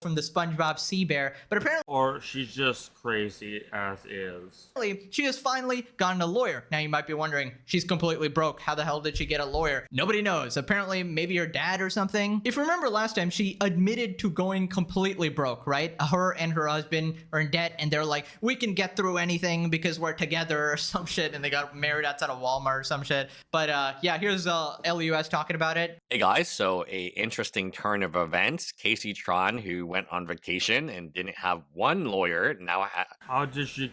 From the SpongeBob Sea Bear, but apparently, or she's just crazy as is. She has finally gotten a lawyer. Now you might be wondering, she's completely broke. How the hell did she get a lawyer? Nobody knows. Apparently, maybe her dad or something. If you remember last time, she admitted to going completely broke, right? Her and her husband are in debt, and they're like, we can get through anything because we're together or some shit, and they got married outside of Walmart or some shit. But yeah, here's LUS talking about it. Hey guys, so a interesting turn of events. Caseytron, who went on vacation and didn't have one lawyer, now how did she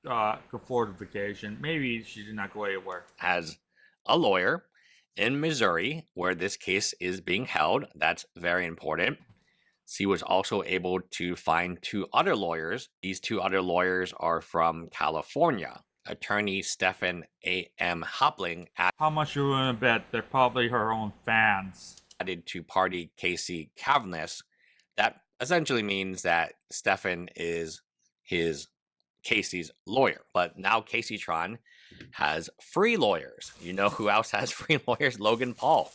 afford vacation? Maybe she did not go anywhere. Has a lawyer in Missouri where this case is being held. That's very important. She was also able to find 2 other lawyers. These 2 other lawyers are from California. Attorney Stephen A.M. Hopling. How much you willing to bet? They're probably her own fans. Added to party Casey Cavness. That essentially means that Stefan is Casey's lawyer. But now Caseytron has free lawyers. You know who else has free lawyers? Logan Paul.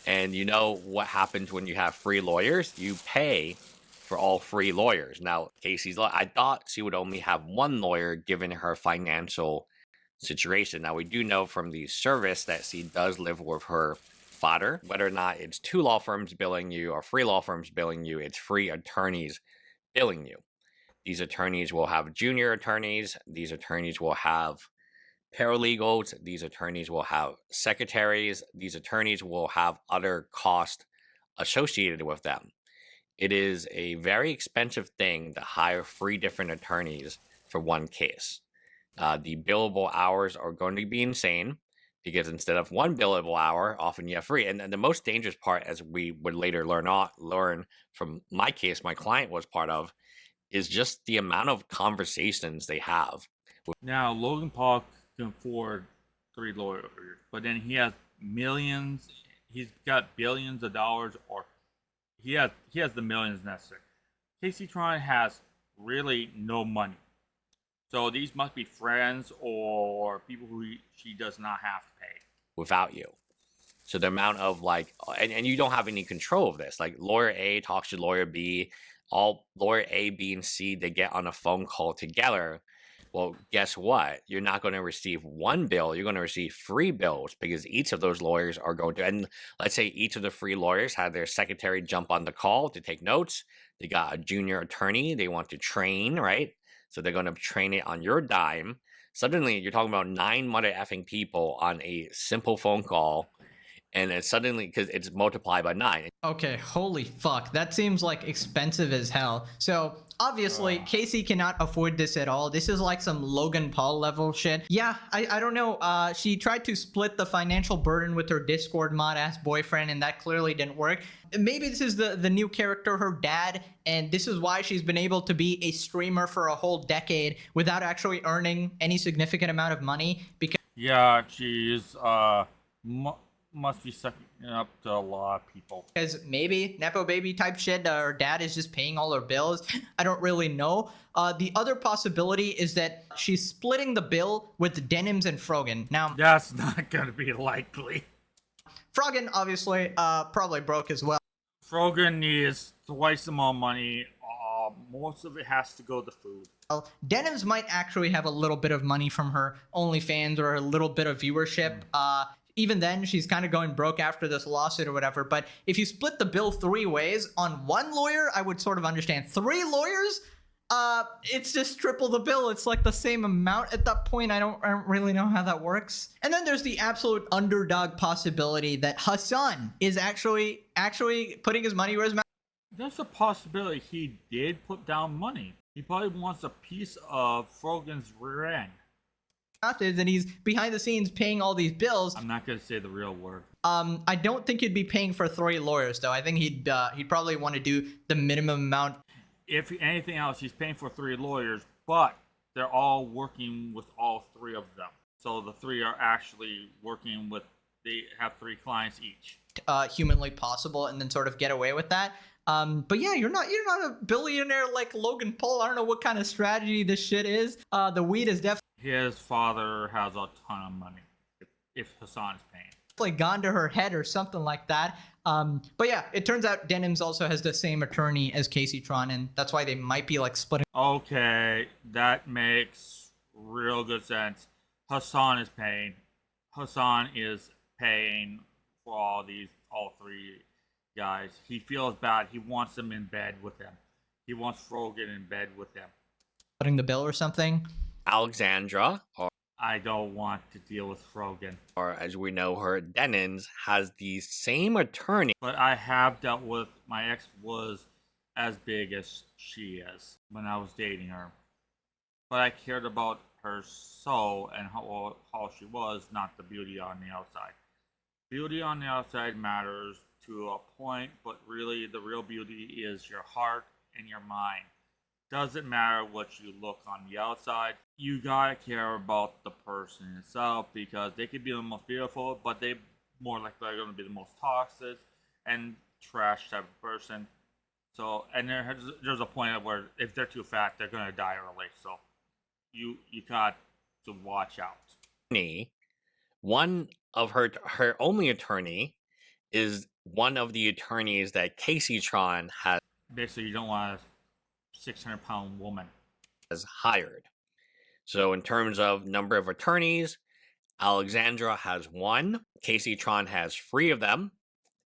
And you know what happens when you have free lawyers? You pay for all free lawyers. Now, I thought she would only have one lawyer given her financial situation. Now, we do know from the service that she does live with her father. Whether or not it's 2 law firms billing you or 3 law firms billing you, it's free attorneys billing you. These attorneys will have junior attorneys. These attorneys will have paralegals. These attorneys will have secretaries. These attorneys will have other costs associated with them. It is a very expensive thing to hire 3 different attorneys for one case. The billable hours are going to be insane, because instead of 1 billable hour, often you have 3. And the most dangerous part, as we would later learn from my case, my client was part of, is just the amount of conversations they have. Now, Logan Paul can afford 3 lawyers, but then he has millions. He's got billions of dollars, or he has the millions necessary. Caseytron has really no money. So these must be friends or people who she does not have to pay. Without you. So the amount of and you don't have any control of this. Like lawyer A talks to lawyer B, all lawyer A, B, and C, they get on a phone call together. Well, guess what? You're not going to receive 1 bill. You're going to receive 3 bills, because each of those lawyers are going to, and let's say each of the 3 lawyers had their secretary jump on the call to take notes. They got a junior attorney they want to train, right? So they're going to train it on your dime. Suddenly, you're talking about 9 mother effing people on a simple phone call, and it's suddenly because it's multiplied by 9. Okay, holy fuck. That seems like expensive as hell. So, obviously, Casey cannot afford this at all. This is like some Logan Paul level shit. Yeah, I don't know. She tried to split the financial burden with her Discord mod ass boyfriend, and that clearly didn't work. Maybe this is the new character, her dad, and this is why she's been able to be a streamer for a whole decade without actually earning any significant amount of money. Because yeah, she's must be sucking up to a lot of people. Because maybe Nepo baby type shit, her dad is just paying all her bills. I don't really know. The other possibility is that she's splitting the bill with Denims and Frogan. Now, that's not gonna be likely. Frogan obviously probably broke as well. Frogan needs twice the amount of money. Most of it has to go to food. Well, Denims might actually have a little bit of money from her OnlyFans or a little bit of viewership. Even then, she's kind of going broke after this lawsuit or whatever. But if you split the bill 3 ways on 1 lawyer, I would sort of understand. 3 lawyers? It's just triple the bill. It's like the same amount at that point. I don't really know how that works. And then there's the absolute underdog possibility that Hasan is actually putting his money where his mouth. There's a possibility he did put down money. He probably wants a piece of Frogan's rear end. Is, and he's behind the scenes paying all these bills. I'm not gonna say the real word. I don't think he'd be paying for 3 lawyers though. I think he'd probably want to do the minimum amount. If anything else, he's paying for 3 lawyers, but they're all working with all 3 of them. So the 3 are actually working with. They have 3 clients each. Humanly possible, and then sort of get away with that. But yeah, you're not a billionaire like Logan Paul. I don't know what kind of strategy this shit is. The weed is definitely. His father has a ton of money. If Hasan is paying. Gone to her head or something like that. But yeah, it turns out Denims also has the same attorney as Casey Tron, and that's why they might be like splitting. Okay, that makes real good sense. Hasan is paying. Hasan is paying for all 3 guys. He feels bad. He wants them in bed with him. He wants Frogan in bed with him. Putting the bill or something. Alexandra, or I don't want to deal with Frogan. Or as we know her, Denins, has the same attorney. But I have dealt with, my ex was as big as she is when I was dating her. But I cared about her soul and how she was, not the beauty on the outside. Beauty on the outside matters to a point, but really the real beauty is your heart and your mind. Doesn't matter what you look on the outside. You gotta care about the person itself, because they could be the most beautiful, but they more likely are gonna be the most toxic and trash type of person. So, and there's a point where if they're too fat, they're gonna die early. So, you got to watch out. One of her only attorney is one of the attorneys that Casey Tron has. Basically, you don't want a 600-pound woman. Has hired. So in terms of number of attorneys, Alexandra has 1, Casey Tron has 3 of them,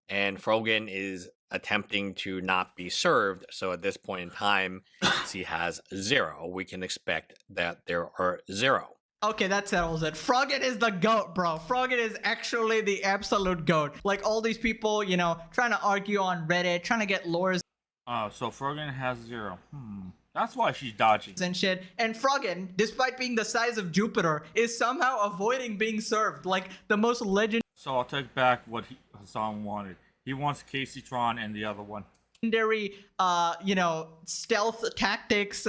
and Frogan is attempting to not be served. So at this point in time, she has 0. We can expect that there are 0. Okay, that settles it. Frogan is the GOAT, bro. Frogan is actually the absolute GOAT. Like all these people, trying to argue on Reddit, trying to get lawyers. So Frogan has 0. That's why she's dodging. And shit. And Frogan, despite being the size of Jupiter, is somehow avoiding being served. Like the most legendary. So I'll take back what Hasan wanted. He wants Casey Tron and the other one. Legendary, stealth tactics.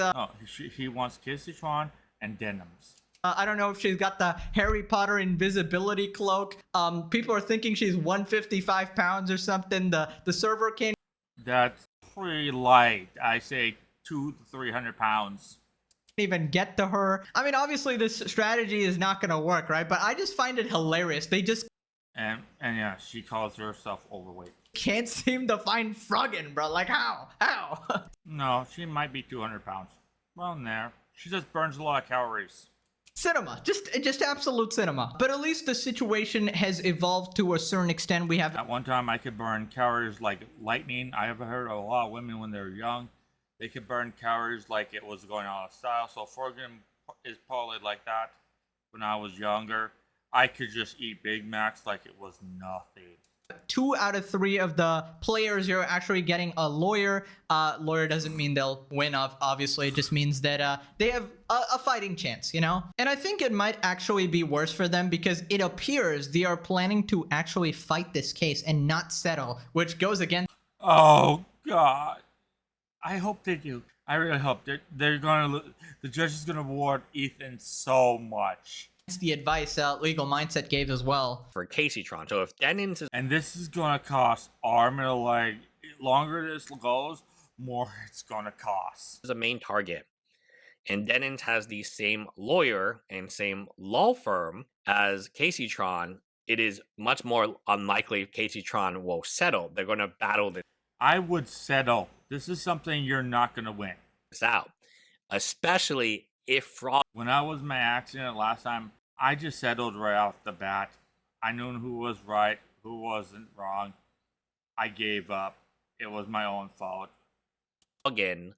He wants Casey Tron and Denims. I don't know if she's got the Harry Potter invisibility cloak. People are thinking she's 155 pounds or something. The server came. That's pretty light. I say 200 to 300 pounds. Even get to her. I mean, obviously this strategy is not gonna work, right? But I just find it hilarious. They just and yeah, she calls herself overweight. Can't seem to find Frogan, bro. Like how? No, she might be 200 pounds. Well, there. She just burns a lot of calories. Cinema, just absolute cinema. But at least the situation has evolved to a certain extent. We have. At one time, I could burn calories like lightning. I have heard of a lot of women when they're young, they could burn calories like it was going out of style. So Frogan is probably like that. when I was younger, I could just eat Big Macs like it was nothing. 2 out of 3 of the players you're actually getting a lawyer. Lawyer doesn't mean they'll win, obviously. It just means that they have a fighting chance, you know? And I think it might actually be worse for them because it appears they are planning to actually fight this case and not settle, which goes against... Oh, God. I hope they do. I really hope they're going to... The judge is going to award Ethan so much. the advice Legal Mindset gave as well. For Casey-tron. So if Dennings is... And this is going to cost arm and a leg. The longer this goes, more it's going to cost. a main target, and Dennings has the same lawyer and same law firm as Casey-tron, it is much more unlikely Casey-tron will settle. They're going to battle I would settle. This is something you're not going to win. this out, especially if fraud. When I was in my accident last time, I just settled right off the bat. I knew who was right, who wasn't wrong. I gave up. It was my own fault. Again,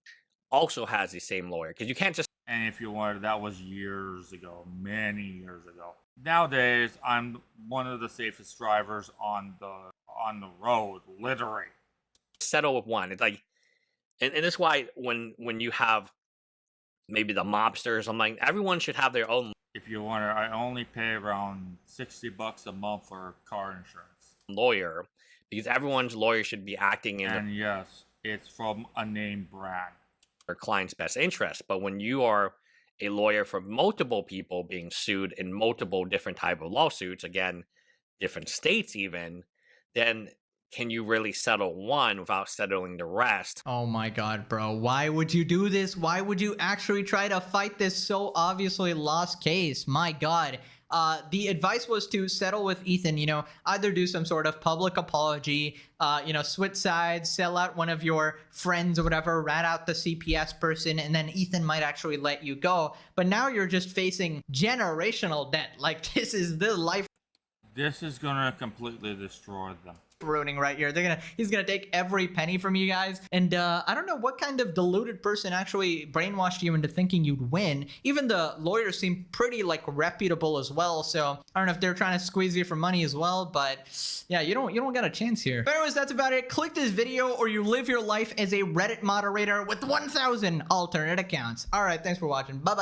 also has the same lawyer, because you can't just... And if you wanted, that was years ago, many years ago. Nowadays, I'm one of the safest drivers on the road, literally. settle with one. It's like, and this is why when you have maybe the mobsters, I'm like, everyone should have their own If you want to, I only pay around $60 a month for car insurance. lawyer, because everyone's lawyer should be acting in And yes, it's from a name brand. their client's best interest. But when you are a lawyer for multiple people being sued in multiple different type of lawsuits, again, different states even, then can you really settle one without settling the rest? Oh my god, bro. Why would you do this? Why would you actually try to fight this so obviously lost case? My god. The advice was to settle with Ethan, you know, either do some sort of public apology, you know, switch sides, sell out one of your friends or whatever, rat out the CPS person, and then Ethan might actually let you go. But now you're just facing generational debt. Like, this is the life This is going to completely destroy them. ruining right here. He's gonna take every penny from you guys, and I don't know what kind of deluded person actually brainwashed you into thinking you'd win. Even the lawyers seem pretty like reputable as well, so I don't know if they're trying to squeeze you for money as well, but yeah, you don't got a chance here. But anyways, that's about it. Click this video or you live your life as a Reddit moderator with 1,000 alternate accounts. All right, thanks for watching. Bye bye.